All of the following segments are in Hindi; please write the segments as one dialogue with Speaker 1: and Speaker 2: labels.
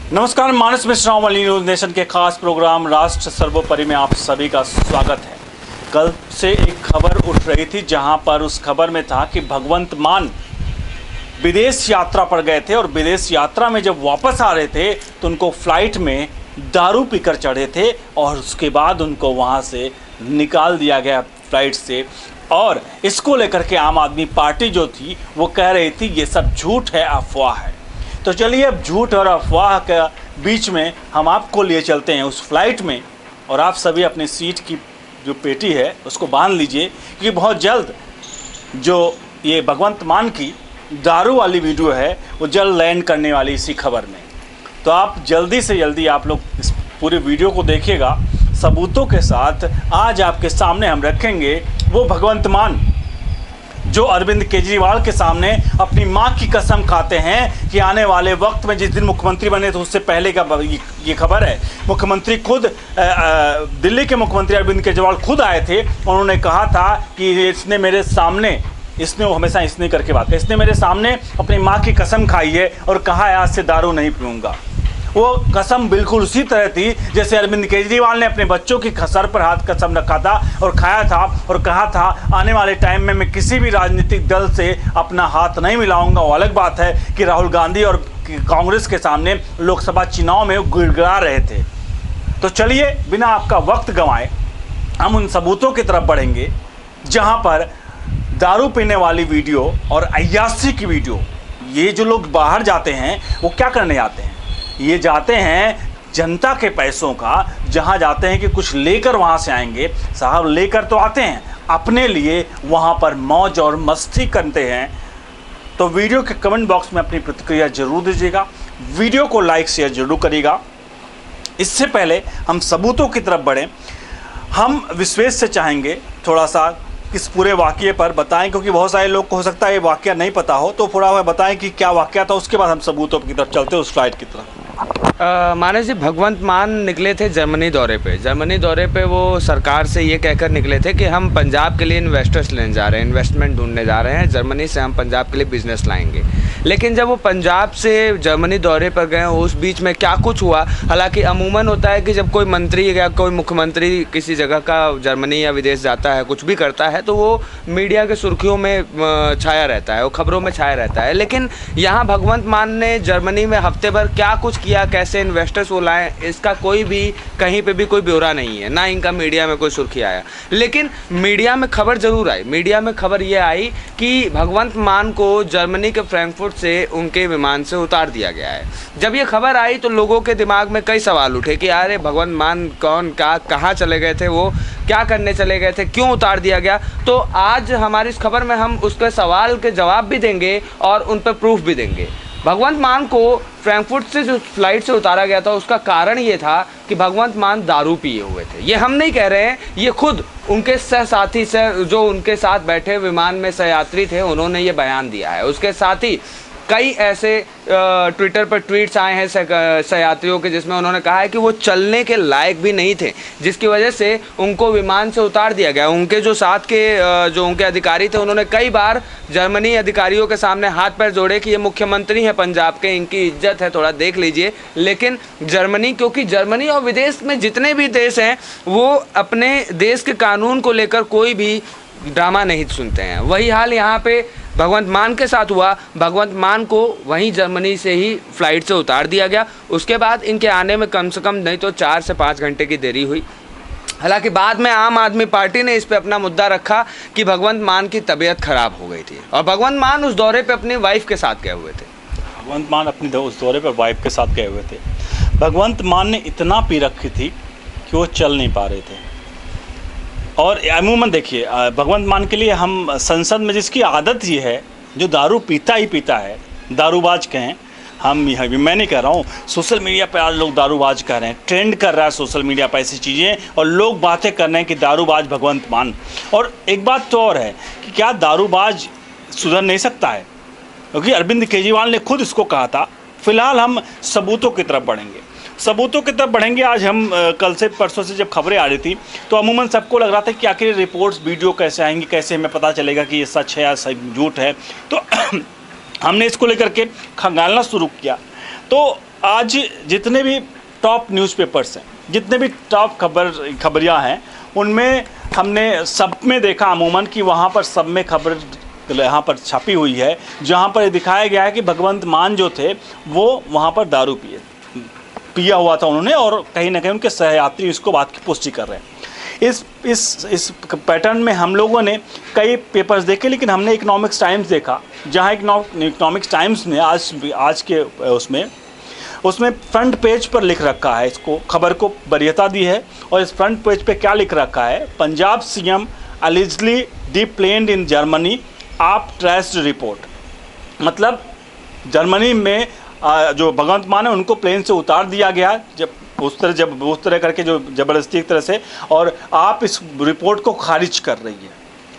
Speaker 1: नमस्कार, मानस मिश्रा वाली न्यूज़ नेशन के खास प्रोग्राम राष्ट्र सर्वोपरि में आप सभी का स्वागत है। कल से एक खबर उठ रही थी जहां पर उस खबर में था कि भगवंत मान विदेश यात्रा पर गए थे और विदेश यात्रा में जब वापस आ रहे थे तो उनको फ्लाइट में दारू पीकर चढ़े थे और उसके बाद उनको वहां से निकाल दिया गया फ्लाइट से। और इसको लेकर के आम आदमी पार्टी जो थी वो कह रही थी ये सब झूठ है, अफवाह है। तो चलिए अब झूठ और अफवाह के बीच में हम आपको लिए चलते हैं उस फ्लाइट में, और आप सभी अपनी सीट की जो पेटी है उसको बांध लीजिए, क्योंकि बहुत जल्द जो ये भगवंत मान की दारू वाली वीडियो है वो जल्द लैंड करने वाली इसी खबर में। तो आप जल्दी से जल्दी आप लोग इस पूरी वीडियो को देखिएगा। सबूतों के साथ आज आपके सामने हम रखेंगे वो भगवंत मान जो अरविंद केजरीवाल के सामने अपनी मां की कसम खाते हैं कि आने वाले वक्त में जिस दिन मुख्यमंत्री बने तो उससे पहले का ये खबर है। मुख्यमंत्री खुद दिल्ली के मुख्यमंत्री अरविंद केजरीवाल खुद आए थे, उन्होंने कहा था कि इसने मेरे सामने, इसने वो हमेशा इसने करके बात है, इसने मेरे सामने अपनी माँ की कसम खाई है और कहा है आज से दारू नहीं पीऊँगा। वो कसम बिल्कुल उसी तरह थी जैसे अरविंद केजरीवाल ने अपने बच्चों की सर पर हाथ कसम रखा था और खाया था और कहा था आने वाले टाइम में मैं किसी भी राजनीतिक दल से अपना हाथ नहीं मिलाऊंगा। वो अलग बात है कि राहुल गांधी और कांग्रेस के सामने लोकसभा चुनाव में गिड़गिड़ा रहे थे। तो चलिए बिना आपका वक्त गंवाए हम उन सबूतों की तरफ बढ़ेंगे जहाँ पर दारू पीने वाली वीडियो और अय्याशी की वीडियो, ये जो लोग बाहर जाते हैं वो क्या करने जाते हैं? ये जाते हैं जनता के पैसों का, जहां जाते हैं कि कुछ लेकर वहां से आएंगे। साहब लेकर तो आते हैं, अपने लिए वहां पर मौज और मस्ती करते हैं। तो वीडियो के कमेंट बॉक्स में अपनी प्रतिक्रिया जरूर दीजिएगा, वीडियो को लाइक शेयर जरूर करिएगा। इससे पहले हम सबूतों की तरफ बढ़ें, हम विश्वेश से चाहेंगे थोड़ा सा इस पूरे वाक़ये पर बताएं, क्योंकि बहुत सारे लोग को हो सकता है ये वाक़या नहीं पता हो, तो थोड़ा बताएं कि क्या वाक़या था। उसके बाद हम सबूतों की तरफ चलते हैं, उस फ्लाइट की तरफ।
Speaker 2: मानस जी, भगवंत मान निकले थे जर्मनी दौरे पे। जर्मनी दौरे पे वो सरकार से ये कहकर निकले थे कि हम पंजाब के लिए इन्वेस्टर्स लेने जा रहे हैं, इन्वेस्टमेंट ढूंढने जा रहे हैं, जर्मनी से हम पंजाब के लिए बिजनेस लाएंगे। लेकिन जब वो पंजाब से जर्मनी दौरे पर गए उस बीच में क्या कुछ हुआ, हालांकि अमूमन होता है कि जब कोई मंत्री या कोई मुख्यमंत्री किसी जगह का जर्मनी या विदेश जाता है, कुछ भी करता है, तो वो मीडिया के सुर्खियों में छाया रहता है, वो खबरों में छाया रहता है। लेकिन यहाँ भगवंत मान ने जर्मनी में हफ्ते भर क्या कुछ किया, कैसे इन्वेस्टर्स वो लाए, इसका कोई भी कहीं पे भी कोई ब्यौरा नहीं है, ना इनका मीडिया में कोई सुर्खी आया। लेकिन मीडिया में खबर जरूर आई। मीडिया में खबर ये आई कि भगवंत मान को जर्मनी के फ्रैंकफर्ट से उनके विमान से उतार दिया गया है। जब ये खबर आई तो लोगों के दिमाग में कई सवाल उठे कि अरे भगवंत मान कौन, कहाँ चले गए थे, वो क्या करने चले गए थे, क्यों उतार दिया गया। तो आज हमारी इस खबर में हम उसके सवाल के जवाब भी देंगे और उन पर प्रूफ भी देंगे। भगवंत मान को फ्रैंकफर्ट से जो फ्लाइट से उतारा गया था उसका कारण ये था कि भगवंत मान दारू पिए हुए थे। ये हम नहीं कह रहे हैं, ये खुद उनके सहसाथी से जो उनके साथ बैठे विमान में सहयात्री थे उन्होंने ये बयान दिया है। उसके साथ ही कई ऐसे ट्विटर पर ट्वीट्स आए हैं सहयात्रियों के जिसमें उन्होंने कहा है कि वो चलने के लायक भी नहीं थे, जिसकी वजह से उनको विमान से उतार दिया गया। उनके जो साथ के जो उनके अधिकारी थे उन्होंने कई बार जर्मनी अधिकारियों के सामने हाथ पैर जोड़े कि ये मुख्यमंत्री हैं पंजाब के, इनकी इज्जत है, थोड़ा देख लीजिए। लेकिन जर्मनी, क्योंकि जर्मनी और विदेश में जितने भी देश हैं वो अपने देश के कानून को लेकर कोई भी ड्रामा नहीं सुनते हैं। वही हाल यहाँ पे भगवंत मान के साथ हुआ। भगवंत मान को वहीं जर्मनी से ही फ्लाइट से उतार दिया गया। उसके बाद इनके आने में कम से कम नहीं तो 4 से 5 घंटे की देरी हुई। हालांकि बाद में आम आदमी पार्टी ने इस पे अपना मुद्दा रखा कि भगवंत मान की तबीयत खराब हो गई थी और भगवंत मान उस दौरे पे अपनी वाइफ के साथ गए हुए थे।
Speaker 1: भगवंत मान अपने उस दौरे पर वाइफ के साथ गए हुए थे। भगवंत मान ने इतना पी रखी थी कि वो चल नहीं पा रहे थे। और अमूमन देखिए भगवंत मान के लिए हम संसद में जिसकी आदत ही है, जो दारू पीता ही पीता है, दारूबाज कहें हम, यहाँ भी मैं नहीं कह रहा हूँ, सोशल मीडिया पर आज लोग दारूबाज कह रहे हैं, ट्रेंड कर रहा है सोशल मीडिया पर ऐसी चीज़ें, और लोग बातें कर रहे हैं कि दारूबाज भगवंत मान। और एक बात तो और है कि क्या दारूबाज सुधर नहीं सकता है, क्योंकि अरविंद केजरीवाल ने खुद इसको कहा था। फिलहाल हम सबूतों की तरफ बढ़ेंगे, सबूतों की तरफ बढ़ेंगे। आज हम कल से परसों से जब खबरें आ रही थी तो अमूमन सबको लग रहा था कि आखिर रिपोर्ट्स वीडियो कैसे आएंगी, कैसे हमें पता चलेगा कि ये सच है या सही झूठ है। तो हमने इसको लेकर के खंगालना शुरू किया। तो आज जितने भी टॉप न्यूज़पेपर्स हैं, जितने भी टॉप खबरियाँ हैं, उनमें हमने सब में देखा अमूमन कि वहाँ पर सब में खबर यहाँ पर छपी हुई है, जहाँ पर दिखाया गया है कि भगवंत मान जो थे वो वहाँ पर दारू पिया हुआ था उन्होंने, और कहीं ना कहीं उनके सहयात्री इसको बात की पुष्टि कर रहे हैं। इस पैटर्न में हम लोगों ने कई पेपर्स देखे, लेकिन हमने इकोनॉमिक्स टाइम्स देखा, जहाँ इकोनॉमिक्स टाइम्स ने आज के उसमें फ्रंट पेज पर लिख रखा है, इसको खबर को वरीयता दी है। और इस फ्रंट पेज पे क्या लिख रखा है, Punjab CM allegedly deplaned in Germany आप ट्रेस्ड रिपोर्ट। मतलब जर्मनी में जो भगवंत मान है उनको प्लेन से उतार दिया गया, जब उस तरह करके जो ज़बरदस्ती एक तरह से, और आप इस रिपोर्ट को खारिज कर रही है,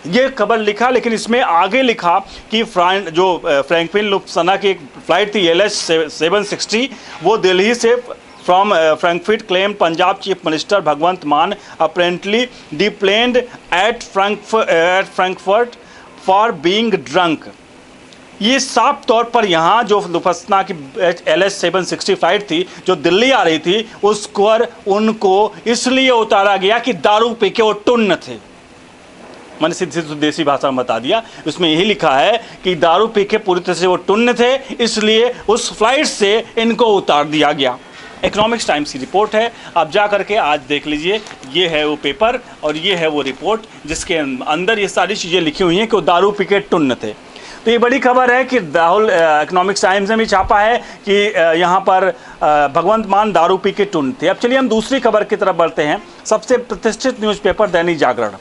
Speaker 1: ये खबर लिखा। लेकिन इसमें आगे लिखा कि फ्रैंकफिन लुफ्थाना की एक फ़्लाइट थी LH760, वो दिल्ली से from Frankfurt claim Punjab chief minister Bhagwant Mann apparently deplaned at Frankfurt for being drunk. ये साफ तौर पर यहाँ जो लुफ्थाना की LH760 फ्लाइट थी जो दिल्ली आ रही थी, उनको इसलिए उतारा गया कि दारू पी के वो टुन्न थे। मैंने सीधी देसी भाषा में बता दिया, उसमें यही लिखा है कि दारू पी के पूरी तरह से वो टुन्न थे, इसलिए उस फ्लाइट से इनको उतार दिया गया। इकोनॉमिक्स टाइम्स की रिपोर्ट है, आप जा करके आज देख लीजिए। ये है वो पेपर और ये है वो रिपोर्ट जिसके अंदर ये सारी चीज़ें लिखी हुई हैं कि वो दारू पी के टुन्न थे। तो ये बड़ी खबर है कि राहुल इकोनॉमिक्स टाइम्स ने भी छापा है कि यहाँ पर भगवंत मान दारू पी के टुन्न थे। अब चलिए हम दूसरी खबर की तरफ बढ़ते हैं। सबसे प्रतिष्ठित न्यूज़पेपर दैनिक जागरण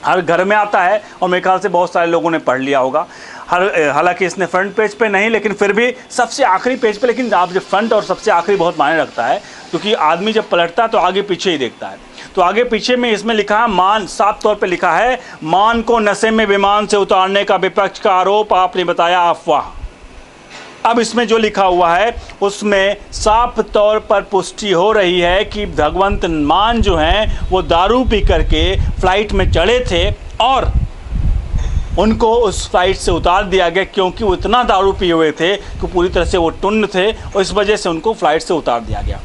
Speaker 1: हर घर में आता है और मेरे ख्याल से बहुत सारे लोगों ने पढ़ लिया होगा। हालांकि इसने फ्रंट पेज पे नहीं, लेकिन फिर भी सबसे आखिरी पेज पे। लेकिन आप जब फ्रंट और सबसे आखिरी बहुत मायने रखता है, क्योंकि आदमी जब पलटता है तो आगे पीछे ही देखता है। तो आगे पीछे में इसमें लिखा है, मान साफ तौर पे लिखा है, मान को नशे में विमान से उतारने का विपक्ष का आरोप, आपने बताया अफवाह। अब इसमें जो लिखा हुआ है उसमें साफ तौर पर पुष्टि हो रही है कि भगवंत मान जो हैं वो दारू पी करके फ्लाइट में चढ़े थे और उनको उस फ्लाइट से उतार दिया गया, क्योंकि वो इतना दारू पिए हुए थे कि पूरी तरह से वो टुन्न थे, और इस वजह से उनको फ्लाइट से उतार दिया गया।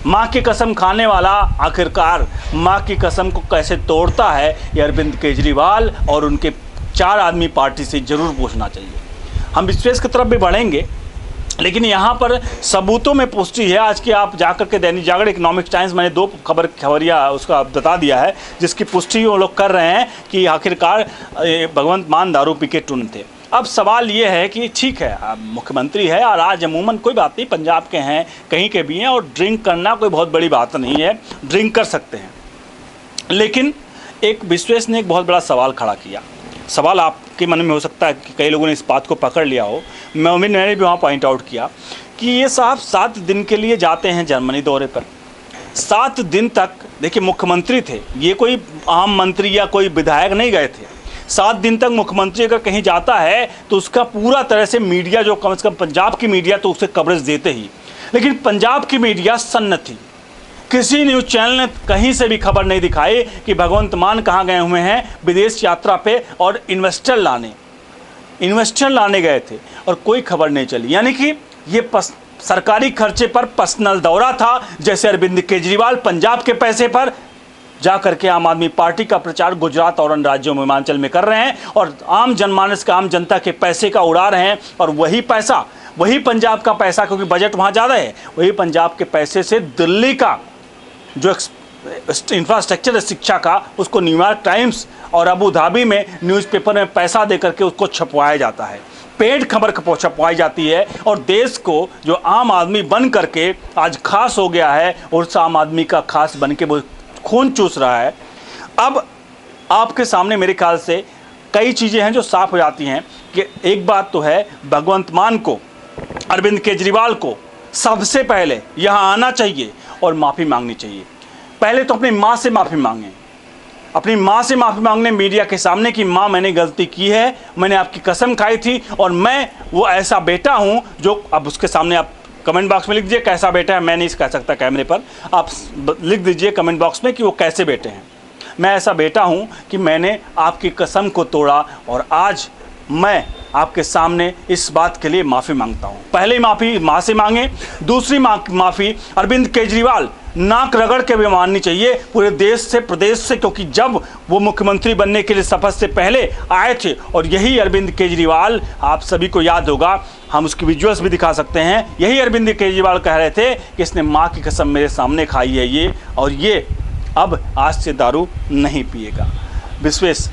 Speaker 1: माँ की कसम खाने वाला आखिरकार माँ की कसम को कैसे तोड़ता है, ये अरविंद केजरीवाल और उनके 4 आदमी पार्टी से ज़रूर पूछना चाहिए। हम विश्लेषण की तरफ भी बढ़ेंगे, लेकिन यहाँ पर सबूतों में पुष्टि है। आज की आप जाकर के दैनिक जागरण, इकोनॉमिक्स टाइम्स, मैंने 2 खबरिया उसका बता दिया है जिसकी पुष्टि वो लोग कर रहे हैं कि आखिरकार भगवंत मान दारू पी के टुन्न थे। अब सवाल ये है कि ठीक है, अब मुख्यमंत्री है और आज अमूमन कोई बात नहीं, पंजाब के हैं, कहीं के भी हैं, और ड्रिंक करना कोई बहुत बड़ी बात नहीं है, ड्रिंक कर सकते हैं। लेकिन एक विश्लेषण ने एक बहुत बड़ा सवाल खड़ा किया। सवाल आपके मन में हो सकता है कि कई लोगों ने इस बात को पकड़ लिया हो, मैंने भी वहाँ पॉइंट आउट किया कि ये साहब 7 दिन के लिए जाते हैं जर्मनी दौरे पर। 7 दिन तक, देखिए मुख्यमंत्री थे, ये कोई आम मंत्री या कोई विधायक नहीं गए थे। 7 दिन तक मुख्यमंत्री अगर कहीं जाता है तो उसका पूरा तरह से मीडिया, जो कम से कम पंजाब की मीडिया, तो उसे कवरेज देते ही। लेकिन पंजाब की मीडिया सन्न थी, किसी न्यूज़ चैनल ने कहीं से भी खबर नहीं दिखाई कि भगवंत मान कहाँ गए हुए हैं विदेश यात्रा पे, और इन्वेस्टर लाने गए थे, और कोई खबर नहीं चली। यानी कि ये सरकारी खर्चे पर पर्सनल दौरा था, जैसे अरविंद केजरीवाल पंजाब के पैसे पर जा करके आम आदमी पार्टी का प्रचार गुजरात और अन्य राज्यों में, हिमाचल में कर रहे हैं, और आम जनमानस का, आम जनता के पैसे का उड़ा रहे हैं। और वही पैसा, वही पंजाब का पैसा, क्योंकि बजट वहाँ ज़्यादा है, वही पंजाब के पैसे से दिल्ली का जो इंफ्रास्ट्रक्चर है शिक्षा का, उसको न्यूयॉर्क टाइम्स और अबू धाबी में न्यूज़पेपर में पैसा दे करके उसको छपवाया जाता है, पेड खबर छपवाई जाती है। और देश को जो आम आदमी बन करके आज खास हो गया है, और उस आम आदमी का खास बन के वो खून चूस रहा है। अब आपके सामने मेरे ख्याल से कई चीज़ें हैं जो साफ हो जाती हैं कि एक बात तो है, भगवंत मान को, अरविंद केजरीवाल को सबसे पहले यहाँ आना चाहिए और माफ़ी मांगनी चाहिए। पहले तो अपनी माँ से माफ़ी मांगें, अपनी माँ से माफ़ी मांगने मीडिया के सामने कि माँ मैंने गलती की है, मैंने आपकी कसम खाई थी, और मैं वो ऐसा बेटा हूँ जो, अब उसके सामने आप कमेंट बॉक्स में लिख दीजिए कैसा बेटा है। मैं नहीं कह सकता कैमरे पर, आप लिख दीजिए कमेंट बॉक्स में कि वो कैसे बेटे हैं। मैं ऐसा बेटा हूँ कि मैंने आपकी कसम को तोड़ा, और आज मैं आपके सामने इस बात के लिए माफ़ी मांगता हूं। पहले माफ़ी माँ से मांगे, दूसरी माफ़ी अरविंद केजरीवाल नाक रगड़ के भी माननी चाहिए पूरे देश से, प्रदेश से, क्योंकि जब वो मुख्यमंत्री बनने के लिए शपथ से पहले आए थे और यही अरविंद केजरीवाल, आप सभी को याद होगा, हम उसकी विजुअल्स भी दिखा सकते हैं, यही अरविंद केजरीवाल कह रहे थे कि इसने माँ की कसम मेरे सामने खाई है ये, और ये अब आज से दारू नहीं पिएगा। विश्वेश,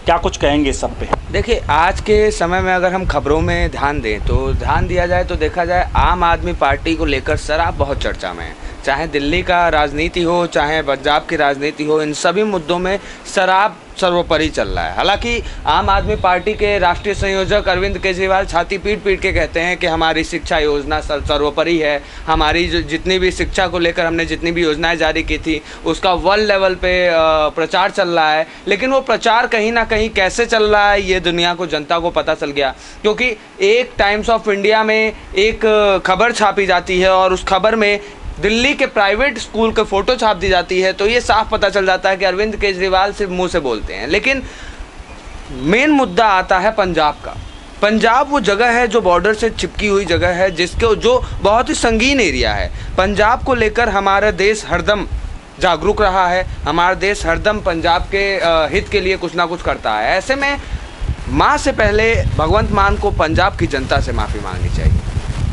Speaker 1: क्या कुछ कहेंगे सब पे?
Speaker 2: देखिए, आज के समय में अगर हम खबरों में ध्यान दें तो ध्यान दिया जाए तो देखा जाए आम आदमी पार्टी को लेकर शराब बहुत चर्चा में है। चाहे दिल्ली का राजनीति हो, चाहे पंजाब की राजनीति हो, इन सभी मुद्दों में शराब सर्वोपरि चल रहा है। हालांकि आम आदमी पार्टी के राष्ट्रीय संयोजक अरविंद केजरीवाल छाती पीट पीट के कहते हैं कि हमारी शिक्षा योजना सर्वोपरि है, हमारी जितनी भी शिक्षा को लेकर हमने जितनी भी योजनाएं जारी की थी उसका वर्ल्ड लेवल पे प्रचार चल रहा है। लेकिन वो प्रचार कहीं ना कहीं कैसे चल रहा है ये दुनिया को, जनता को पता चल गया, क्योंकि एक टाइम्स ऑफ इंडिया में एक खबर छापी जाती है और उस खबर में दिल्ली के प्राइवेट स्कूल के फ़ोटो छाप दी जाती है, तो ये साफ पता चल जाता है कि अरविंद केजरीवाल सिर्फ मुंह से बोलते हैं। लेकिन मेन मुद्दा आता है पंजाब का। पंजाब वो जगह है जो बॉर्डर से चिपकी हुई जगह है, जिसके जो बहुत ही संगीन एरिया है। पंजाब को लेकर हमारा देश हरदम जागरूक रहा है, हमारा देश हरदम पंजाब के हित के लिए कुछ ना कुछ करता है। ऐसे में माँ से पहले भगवंत मान को पंजाब की जनता से माफ़ी मांगनी चाहिए,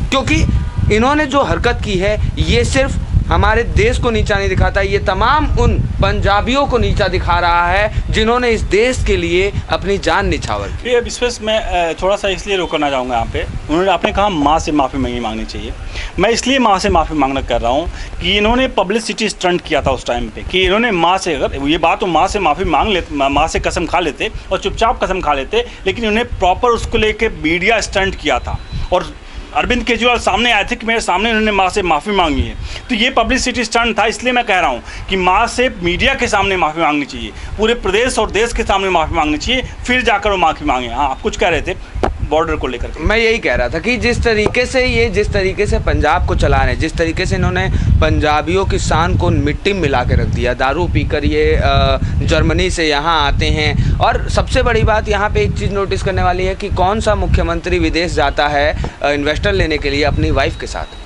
Speaker 2: क्योंकि इन्होंने जो हरकत की है ये सिर्फ हमारे देश को नीचा नहीं दिखाता, ये तमाम उन पंजाबियों को नीचा दिखा रहा है जिन्होंने इस देश के लिए अपनी जान निछावर की।
Speaker 1: ये विश्वेश, मैं थोड़ा सा इसलिए रोकना चाहूँगा यहाँ पे। उन्होंने आपने कहा माँ से माफ़ी मांगनी चाहिए, मैं इसलिए माँ से माफ़ी मांगना कर रहा हूँ कि इन्होंने पब्लिसिटी स्टंट किया था उस टाइम पे कि इन्होंने माँ से, अगर ये बात तो माँ से माफ़ी मांग लेते, माँ से कसम खा लेते और चुपचाप कसम खा लेते, लेकिन इन्होंने प्रॉपर उसको लेके मीडिया स्टंट किया था और अरविंद केजरीवाल सामने आए थे कि मेरे सामने उन्होंने माँ से माफ़ी मांगी है। तो ये पब्लिसिटी स्टंट था, इसलिए मैं कह रहा हूँ कि माँ से मीडिया के सामने माफ़ी मांगनी चाहिए, पूरे प्रदेश और देश के सामने माफ़ी मांगनी चाहिए, फिर जाकर वो माफ़ी मांगे। हाँ, आप कुछ कह रहे थे बॉर्डर को लेकर के।
Speaker 2: मैं यही कह रहा था कि जिस तरीके से पंजाब को चला रहे हैं, जिस तरीके से इन्होंने पंजाबियों की शान को मिट्टी में मिला के रख दिया, दारू पीकर ये जर्मनी से यहाँ आते हैं। और सबसे बड़ी बात यहाँ पे एक चीज़ नोटिस करने वाली है कि कौन सा मुख्यमंत्री विदेश जाता है इन्वेस्टर लेने के लिए अपनी वाइफ के साथ?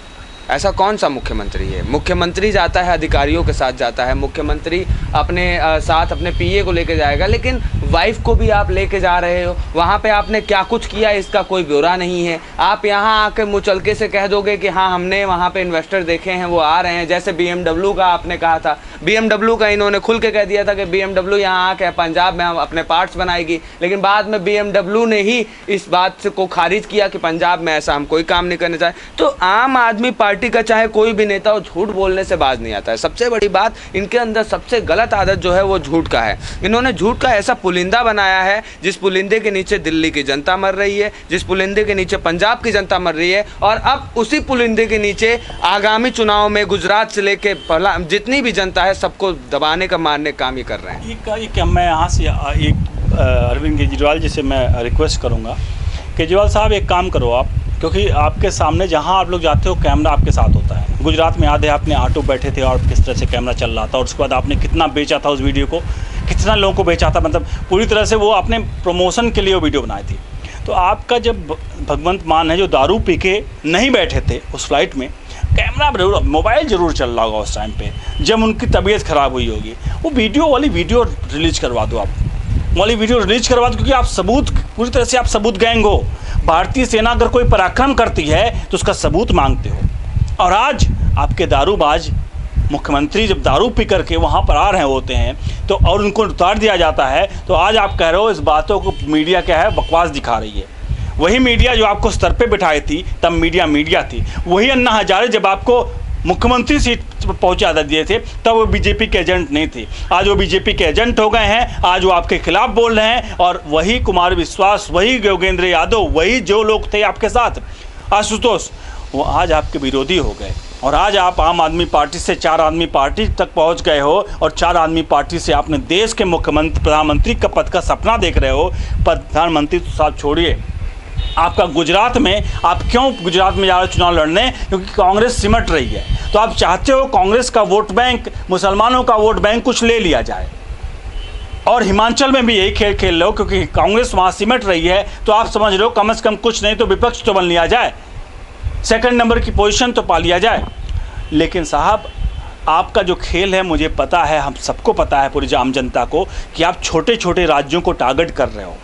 Speaker 2: ऐसा कौन सा मुख्यमंत्री है? मुख्यमंत्री जाता है अधिकारियों के साथ जाता है, मुख्यमंत्री अपने साथ अपने पीए को लेके जाएगा, लेकिन वाइफ को भी आप लेके जा रहे हो। वहाँ पे आपने क्या कुछ किया इसका कोई ब्यौरा नहीं है। आप यहाँ आके मुचलके से कह दोगे कि हाँ हमने वहाँ पे इन्वेस्टर देखे हैं, वो आ रहे हैं। जैसे BMW का आपने कहा था, BMW का इन्होंने खुल के कह दिया था कि BMW यहाँ आके पंजाब में हम अपने पार्ट्स बनाएगी, लेकिन बाद में BMW ने ही इस बात को खारिज किया कि पंजाब में ऐसा हम कोई काम नहीं करने चाहे। तो आम आदमी पार्टी का चाहे कोई भी नेता हो, झूठ बोलने से बाज नहीं आता है। सबसे बड़ी बात, इनके अंदर सबसे गलत आदत जो है वो झूठ का है। इन्होंने झूठ का ऐसा पुलिंदा बनाया है जिस पुलिंदे के नीचे दिल्ली की जनता मर रही है, जिस पुलिंदे के नीचे पंजाब की जनता मर रही है, और अब उसी पुलिंदे के नीचे आगामी चुनाव में गुजरात से लेके जितनी भी जनता है सबको दबाने का, मारने का काम ये कर रहे हैं।
Speaker 1: मैं यहाँ से एक अरविंद केजरीवाल जी से मैं रिक्वेस्ट करूँगा, केजरीवाल साहब एक काम करो आप, क्योंकि आपके सामने जहाँ आप लोग जाते हो कैमरा आपके साथ होता है। गुजरात में याद है आपने ऑटो बैठे थे और किस तरह से कैमरा चल रहा था, और उसके बाद आपने कितना बेचा था उस वीडियो को, कितना लोगों को बेचा था, मतलब पूरी तरह से वो आपने प्रमोशन के लिए वो वीडियो बनाई थी। तो आपका जब भगवंत मान है जो दारू पी के नहीं बैठे थे उस फ्लाइट में, कैमरा जरूर, मोबाइल ज़रूर चल रहा होगा उस टाइम पे जब उनकी तबीयत ख़राब हुई होगी, वो वीडियो वाली वीडियो रिलीज करवा दो, आप वाली वीडियो रिलीज करवा दो, क्योंकि आप सबूत, पूरी तरह से आप सबूत गैंग हो। भारतीय सेना अगर कोई पराक्रम करती है तो उसका सबूत मांगते हो, और आज आपके दारूबाज मुख्यमंत्री जब दारू पी करके वहाँ पर आ रहे होते हैं तो और उनको उतार दिया जाता है, तो आज आप कह रहे हो इस बातों को मीडिया क्या है, बकवास दिखा रही है। वही मीडिया जो आपको स्तर पे बिठाई थी तब मीडिया थी, वही अन्ना हजारे जब आपको मुख्यमंत्री सीट पर पहुंचा दिए थे तब वो बीजेपी के एजेंट नहीं थे। आज वो बीजेपी के एजेंट हो गए हैं, आज वो आपके खिलाफ बोल रहे हैं, और वही कुमार विश्वास, वही योगेंद्र यादव, वही जो लोग थे आपके साथ, आशुतोष, वो आज आपके विरोधी हो गए। और आज आप आम आदमी पार्टी से 4 आदमी पार्टी तक पहुंच गए हो, और 4 आदमी पार्टी से आपने देश के मुख्यमंत्री, प्रधानमंत्री का पद का सपना देख रहे हो। प्रधानमंत्री तो साहब छोड़िए, आपका गुजरात में, आप क्यों गुजरात में जा रहे हो चुनाव लड़ने? क्योंकि कांग्रेस सिमट रही है, तो आप चाहते हो कांग्रेस का वोट बैंक, मुसलमानों का वोट बैंक कुछ ले लिया जाए। और हिमाचल में भी यही खेल खेल रहे हो, क्योंकि कांग्रेस वहाँ सिमट रही है, तो आप समझ रहे हो कम से कम कुछ नहीं तो विपक्ष तो बन लिया जाए, सेकंड नंबर की पोजीशन तो पा लिया जाए। लेकिन साहब आपका जो खेल है, मुझे पता है, हम सबको पता है, पूरी आम जनता को, कि आप छोटे छोटे राज्यों को टारगेट कर रहे हो।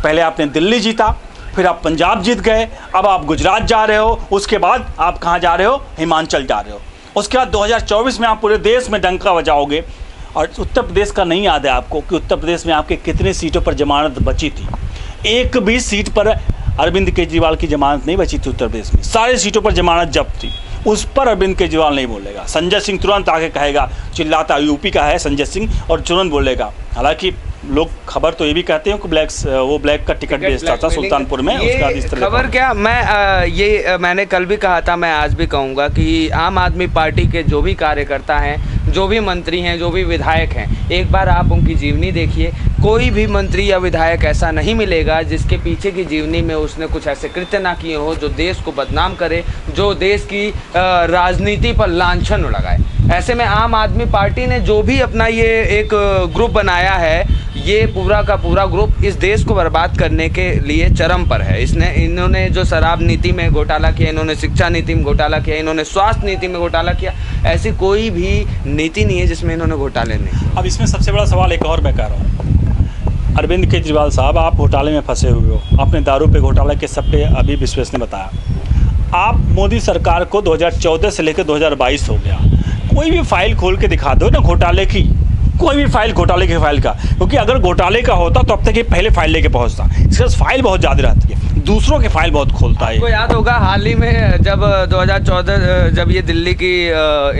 Speaker 1: पहले आपने दिल्ली जीता, फिर आप पंजाब जीत गए, अब आप गुजरात जा रहे हो, उसके बाद आप कहाँ जा रहे हो, हिमाचल जा रहे हो। उसके बाद 2024 में आप पूरे देश में डंका बजाओगे। और उत्तर प्रदेश का नहीं याद है आपको कि उत्तर प्रदेश में आपके कितने सीटों पर जमानत बची थी? एक भी सीट पर अरविंद केजरीवाल की जमानत नहीं बची थी उत्तर प्रदेश में, सारी सीटों पर जमानत जब्त थी। उस पर अरविंद केजरीवाल नहीं बोलेगा, संजय सिंह तुरंत आके कहेगा, चिल्लाता यूपी का है संजय सिंह, और तुरंत बोलेगा। हालांकि लोग खबर तो ये भी कहते हैं कि ब्लैक का टिकट बेचता था सुल्तानपुर में। उसका इस तरह
Speaker 2: खबर क्या, मैंने कल भी कहा था, मैं आज भी कहूँगा कि आम आदमी पार्टी के जो भी कार्यकर्ता हैं, जो भी मंत्री हैं, जो भी विधायक हैं, एक बार आप उनकी जीवनी देखिए। कोई भी मंत्री या विधायक ऐसा नहीं मिलेगा जिसके पीछे की जीवनी में उसने कुछ ऐसे कृत्य ना किए हो जो देश को बदनाम करे, जो देश की राजनीति पर लांछन लगाए। ऐसे में आम आदमी पार्टी ने जो भी अपना ये एक ग्रुप बनाया है, ये पूरा का पूरा ग्रुप इस देश को बर्बाद करने के लिए चरम पर है। इन्होंने जो शराब नीति में घोटाला किया, इन्होंने शिक्षा नीति में घोटाला किया, इन्होंने स्वास्थ्य नीति में घोटाला किया, ऐसी कोई भी नीति नहीं है जिसमें इन्होंने घोटाले नहीं।
Speaker 1: अब इसमें सबसे बड़ा सवाल एक और मैं कह रहा हूँ, अरविंद केजरीवाल साहब, आप घोटाले में फंसे हुए हो। आपने दारू पे घोटाला के सब पे अभी विश्वेश ने बताया। आप मोदी सरकार को 2014 से लेकर 2022 हो गया, कोई भी फाइल खोल के दिखा दो ना घोटाले की, कोई भी फाइल घोटाले की फाइल का, क्योंकि अगर घोटाले का होता तो अब तक ये पहले फाइल लेके पहुंचता। इसका फाइल बहुत ज़्यादा रहती है, दूसरों की फाइल बहुत खोलता है।
Speaker 2: आपको याद होगा हाल ही में जब 2014 जब ये दिल्ली की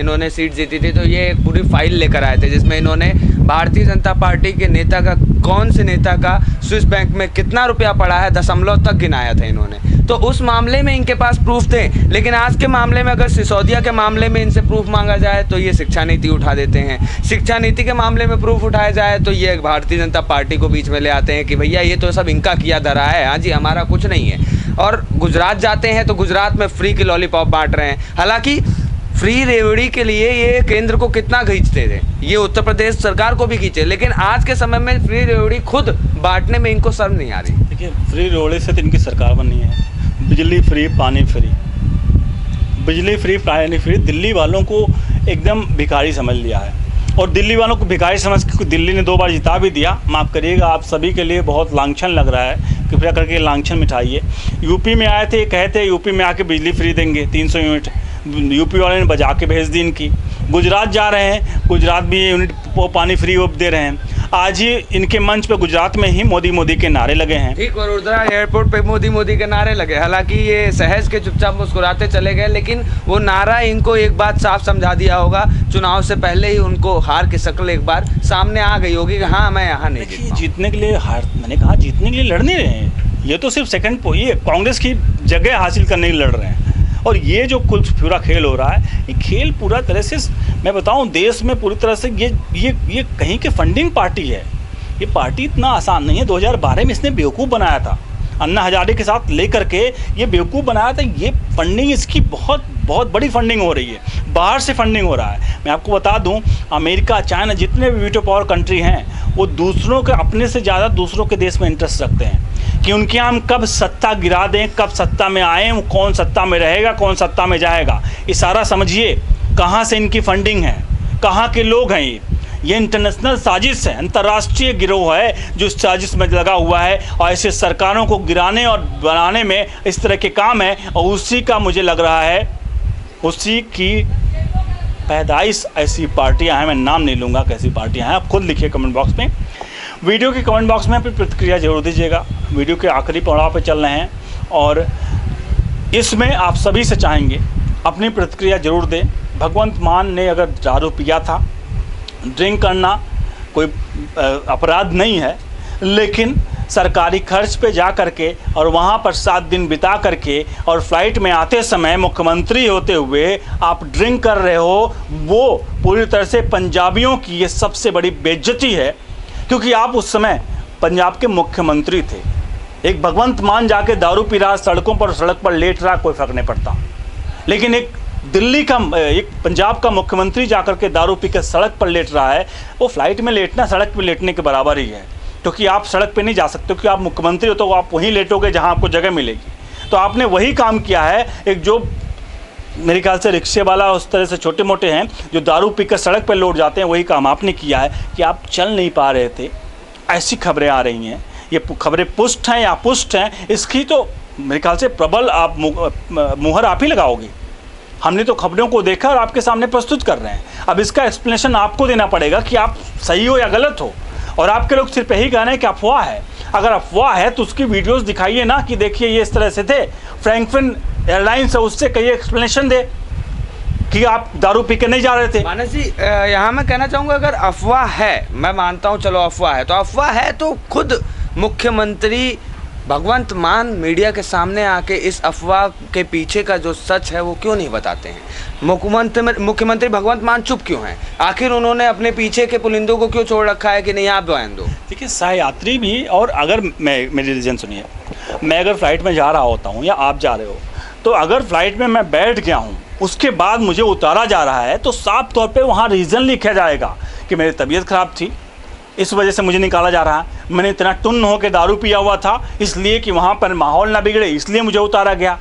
Speaker 2: इन्होंने सीट जीती थी, तो ये एक पूरी फाइल लेकर आए थे जिसमें इन्होंने भारतीय जनता पार्टी के नेता का, कौन से नेता का स्विस बैंक में कितना रुपया पड़ा है, दशमलव तक गिनाया था इन्होंने। तो उस मामले में इनके पास प्रूफ थे। लेकिन आज के मामले में अगर सिसोदिया के मामले में इनसे प्रूफ मांगा जाए तो ये शिक्षा नीति उठा देते हैं, शिक्षा नीति के मामले में प्रूफ उठाया जाए तो ये भारतीय जनता पार्टी को बीच में ले आते हैं कि भैया ये तो सब इनका किया धरा है, हाँ जी हमारा कुछ नहीं है। और गुजरात जाते हैं तो गुजरात में फ्री की लॉलीपॉप बांट रहे हैं। हालांकि फ्री रेवड़ी के लिए ये केंद्र को कितना खींचते थे, ये उत्तर प्रदेश सरकार को भी खींचे, लेकिन आज के समय में फ्री रेवड़ी खुद बांटने में इनको शर्म नहीं आ रही।
Speaker 1: देखिए, फ्री रेवड़ी से तो इनकी सरकार बनी है। बिजली फ्री, पानी फ्री, बिजली फ्री, पानी फ्री, दिल्ली वालों को एकदम भिखारी समझ लिया है। और दिल्ली वालों को भिखारी समझ के दिल्ली ने 2 बार जिता भी दिया। माफ़ करिएगा, आप सभी के लिए बहुत लांछन लग रहा है, कृपया करके लांछन मिटाइए। यूपी में आए थे, कहते यूपी में आके बिजली फ्री देंगे 300 यूनिट, यूपी वाले ने बजा के भेज दी इनकी। गुजरात जा रहे हैं, गुजरात भी यूनिट पानी फ्री वो दे रहे हैं। आज ही इनके मंच पे गुजरात में ही मोदी के नारे लगे हैं।
Speaker 2: ठीक, वडोदरा एयरपोर्ट पे मोदी के नारे लगे। हालांकि ये सहज के चुपचाप मुस्कुराते चले गए, लेकिन वो नारा इनको एक बात साफ समझा दिया होगा। चुनाव से पहले ही उनको हार की शक्ल एक बार सामने आ गई होगी कि हाँ मैं यहाँ नहीं जीत।
Speaker 1: जीतने के लिए मैंने कहा जीतने के लिए लड़ नहीं रहे हैं, ये तो सिर्फ सेकंड ये कांग्रेस की जगह हासिल करने के लिए लड़ रहे हैं। और ये जो कुछ पूरा खेल हो रहा है, ये खेल पूरा तरह से, मैं बताऊं, देश में पूरी तरह से ये कहीं के फंडिंग पार्टी है। ये पार्टी इतना आसान नहीं है। 2012 में इसने बेवकूफ़ बनाया था, अन्ना हजारे के साथ लेकर के ये बेवकूफ़ बनाया था। ये फंडिंग इसकी बहुत बहुत बड़ी फंडिंग हो रही है, बाहर से फंडिंग हो रहा है। मैं आपको बता दूं, अमेरिका, चाइना, जितने भी वीटो पावर कंट्री हैं, वो दूसरों के, अपने से ज़्यादा दूसरों के देश में इंटरेस्ट रखते हैं कि उनके यहाँ हम कब सत्ता गिरा दें, कब सत्ता में आएँ, वो कौन सत्ता में रहेगा, कौन सत्ता में जाएगा। इशारा समझिए कहाँ से इनकी फंडिंग है, कहाँ के लोग हैं। ये इंटरनेशनल साजिश है, अंतर्राष्ट्रीय गिरोह है जो इस साजिश में लगा हुआ है। और ऐसे सरकारों को गिराने और बनाने में इस तरह के काम है, और उसी का मुझे लग रहा है, उसी की पैदाइश ऐसी पार्टियां हैं। मैं नाम नहीं लूँगा कैसी पार्टियां हैं, आप खुद लिखिए कमेंट बॉक्स में। वीडियो के कमेंट बॉक्स में अपनी प्रतिक्रिया जरूर दीजिएगा। वीडियो के आखिरी पड़ाव पे चल रहे हैं और इसमें आप सभी से चाहेंगे अपनी प्रतिक्रिया जरूर दें। भगवंत मान ने अगर दारू पिया था, ड्रिंक करना कोई अपराध नहीं है, लेकिन सरकारी खर्च पे जा करके और वहाँ पर 7 दिन बिता करके और फ्लाइट में आते समय मुख्यमंत्री होते हुए आप ड्रिंक कर रहे हो, वो पूरी तरह से पंजाबियों की ये सबसे बड़ी बेइज्जती है। क्योंकि आप उस समय पंजाब के मुख्यमंत्री थे। एक भगवंत मान जाके दारू पी रहा, सड़कों पर, सड़क पर लेट रहा, कोई फ़र्क नहीं पड़ता। लेकिन एक दिल्ली का एक पंजाब का मुख्यमंत्री जाकर के दारू पी कर सड़क पर लेट रहा है, वो फ्लाइट में लेटना सड़क पर लेटने के बराबर ही है, क्योंकि आप सड़क पे नहीं जा सकते, क्योंकि आप मुख्यमंत्री हो तो आप वहीं लेटोगे जहां आपको जगह मिलेगी। तो आपने वही काम किया है, एक जो मेरे ख्याल से रिक्शे वाला उस तरह से छोटे मोटे हैं जो दारू पीकर सड़क पर लौट जाते हैं, वही काम आपने किया है कि आप चल नहीं पा रहे थे। ऐसी खबरें आ रही हैं, ये खबरें पुष्ट हैं या पुष्ट हैं, इसकी तो मेरे ख्याल से प्रबल आप मुहर आप ही लगाओगे। हमने तो खबरों को देखा और आपके सामने प्रस्तुत कर रहे हैं। अब इसका एक्सप्लेनेशन आपको देना पड़ेगा कि आप सही हो या गलत हो, और आपके लोग सिर्फ यही कह रहे हैं कि अफवाह है। अगर अफवाह है तो उसकी वीडियोस दिखाइए ना, कि देखिए ये इस तरह से थे, फ्रैंकफिन एयरलाइंस है उससे कहिए, एक्सप्लेनेशन दे कि आप दारू पी के नहीं जा रहे थे।
Speaker 2: मानस जी, यहाँ मैं कहना चाहूँगा, अगर अफवाह है, मैं मानता हूँ चलो अफवाह है, तो अफवाह है तो खुद मुख्यमंत्री भगवंत मान मीडिया के सामने आके इस अफवाह के पीछे का जो सच है वो क्यों नहीं बताते हैं? मुख्यमंत्री भगवंत मान चुप क्यों हैं? आखिर उन्होंने अपने पीछे के पुलिंदों को क्यों छोड़ रखा है कि नहीं आप बयान दो?
Speaker 1: देखिए, सहयात्री भी, और अगर मेरी रीज़न सुनिए, मैं अगर फ्लाइट में जा रहा होता हूँ या आप जा रहे हो, तो अगर फ्लाइट में मैं बैठ गया हूँ, उसके बाद मुझे उतारा जा रहा है, तो साफ तौर पे वहाँ रीज़न लिखा जाएगा कि मेरी तबीयत ख़राब थी, इस वजह से मुझे निकाला जा रहा है, मैंने इतना टुन्न होकर दारू पिया हुआ था इसलिए कि वहाँ पर माहौल ना बिगड़े इसलिए मुझे उतारा गया,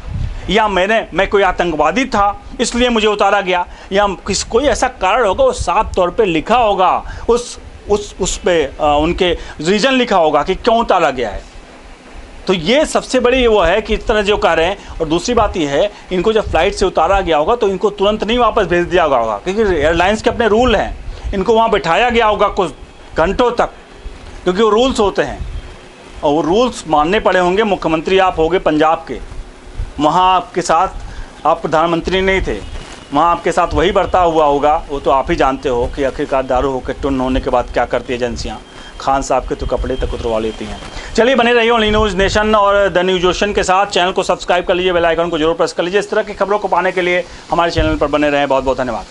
Speaker 1: या मैं कोई आतंकवादी था इसलिए मुझे उतारा गया, या कोई ऐसा कारण होगा, वो साफ तौर पे लिखा होगा, उस पे उनके रीज़न लिखा होगा कि क्यों उतारा गया है। तो ये सबसे बड़ी वो है कि इस तरह जो कह रहे हैं। और दूसरी बात ये है, इनको जब फ्लाइट से उतारा गया होगा तो इनको तुरंत नहीं वापस भेज दिया होगा, क्योंकि एयरलाइंस के अपने रूल हैं, इनको वहाँ बिठाया गया होगा कुछ घंटों तक, क्योंकि वो रूल्स होते हैं, और वो रूल्स मानने पड़े होंगे। मुख्यमंत्री आप होंगे पंजाब के, वहाँ आपके साथ आप प्रधानमंत्री नहीं थे, वहाँ आपके साथ वही बर्ताव हुआ होगा, वो तो आप ही जानते हो कि आखिरकार दारू होकर टुन्न होने के बाद क्या करती एजेंसियाँ। खान साहब के तो कपड़े तक उतरवा लेती हैं। चलिए, बने रहिए ओनली न्यूज़ नेशन और द न्यूज़ ओशन के साथ। चैनल को सब्सक्राइब कर लीजिए, बेल आइकन को जरूर प्रेस कर लीजिए। इस तरह की खबरों को पाने के लिए हमारे चैनल पर बने रहें। बहुत बहुत धन्यवाद।